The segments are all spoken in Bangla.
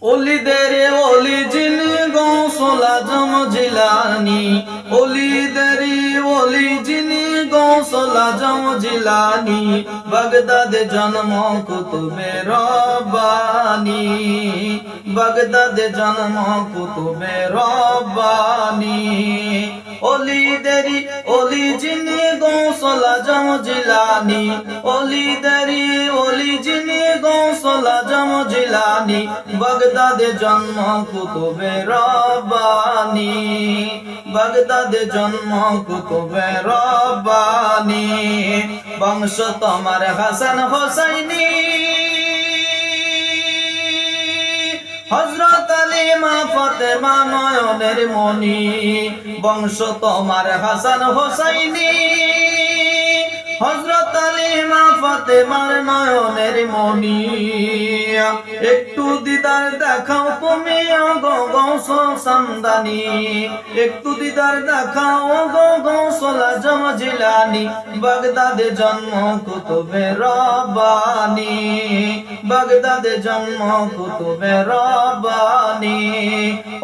ওলিদের ওলি যিনি গৌসুল আজম জিলানী, ওলিদের ওলি যিনি গৌসুল আজম জিলানী, বাগদাদে জন্ম কুতুবে রব্বানী, বাগদাদে জন্ম কুতুবে রব্বানী। ওলিদের ওলি যিনি গৌসুল আজম জিলানী, ওলিদের ওলি যিনি গৌসুল আজম জিলানী, বাগদাদে জন্ম কুতুবে রব্বানী, বাগদাদে জন্ম কুতুবে রব্বানী। বংশ তোমার হাসান হোসাইনি, হযরত আলী মা ফাতেমা নয়নের মনি। বংশ তোমার হাসান হোসাইনি, হযরত আলী মা ফাতেমার নয়নের মনি। একটু দিদার দেখাও তুমি ওগো গৌসুল সামদানি, একটু দিদার দেখাও ওগো গৌসুল আজম জিলানী, বাগদাদে জন্ম কুতুবে রব্বানী, বাগদাদে জন্ম কুতুবে রব্বানী।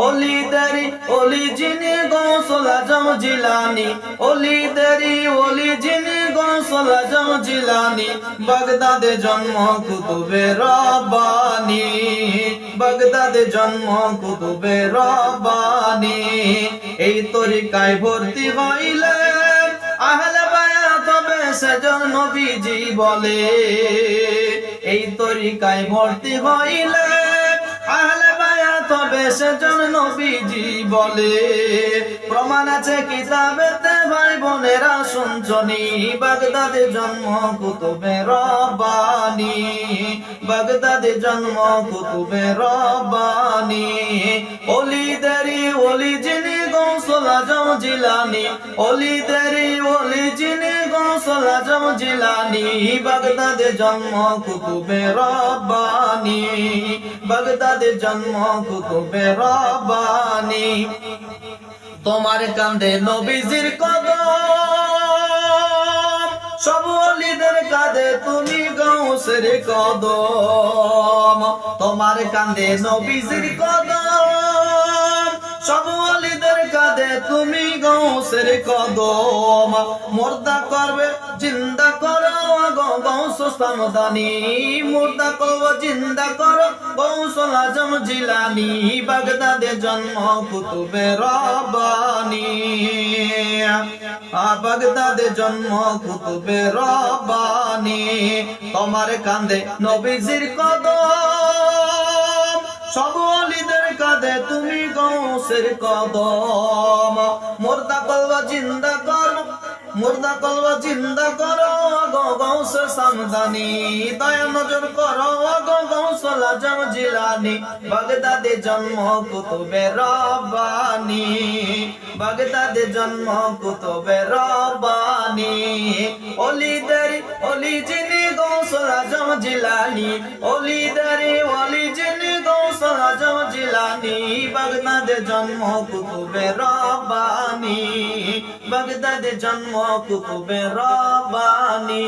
ওলিদের ওলি যিনি গৌসুল আজম জিলানী, ওলিদের ওলি যিনি গৌসুল আজম জিলানী, বাগদাদে জন্ম কুতুবে রব্বানী, বাগদাদে জন্ম কুতুবে রব্বানী। এই তরিকায় ভর্তি হইলে আহলে বায়াত হবে সেজন নবীজি বলে, এই তরিকায় ভর্তি হইলে আহলে বায়াত হবে সেজন নবীজি বলে। প্রমাণ আছে কিতাবেতে ভাই বোনেরা শুনছনি, বাগদাদে জন্ম কুতুবে রব্বানী, বাগদাদে জন্ম কুতুবে রব্বানী। ওলিদের ওলি যিনি গৌসুল আজম জিলানী, ওলিদের ওলি যিনি গৌসুল আজম জিলানী, বাগদাদে জন্ম কুতুবে রব্বানী, বাগদাদে জন্ম কুতুবে রব্বানী। তোমার কাঁধে নবীজির কদম, সব ওলিদের কাঁধে তুমি গৌসের কদম। তোমার কাঁধে নবীজির কদম, সব ওলিদের কাঁধে তুমি গৌসের কদম। মুর্দা করবে জিন্দা করো গো গৌসুল সামদানি, মুর্দা করবো জিন্দা করো গৌসুল আজম জিলানী, বাগদাদে জন্ম কুতুবে রব্বানী, বাগদাদে জন্ম কুতুবে রব্বানী। তোমার কাঁধে নবীজির কদম, সব ওলিদের কাঁধে তুমি গৌসের কদম। মুর্দা কলবা জিন্দা করো, মুর্দা কলবা জিন্দা করো গো গৌসুল সামদানি, দয়া নজর করো গো গৌসুল আজম জিলানী, বাগদাদে জন্ম কুতুবে রব্বানী, বাগদাদে জন্ম কুতুবে রব্বানী। ওলিদের ওলি যিনি গৌসুল আজম জিলানী, ওলিদের ওলি যিনি গৌসুল আজম জিলানী, বাগদাদে জন্ম কুতুবে রব্বানী, বাগদাদে জন্ম কুতুবে রব্বানী।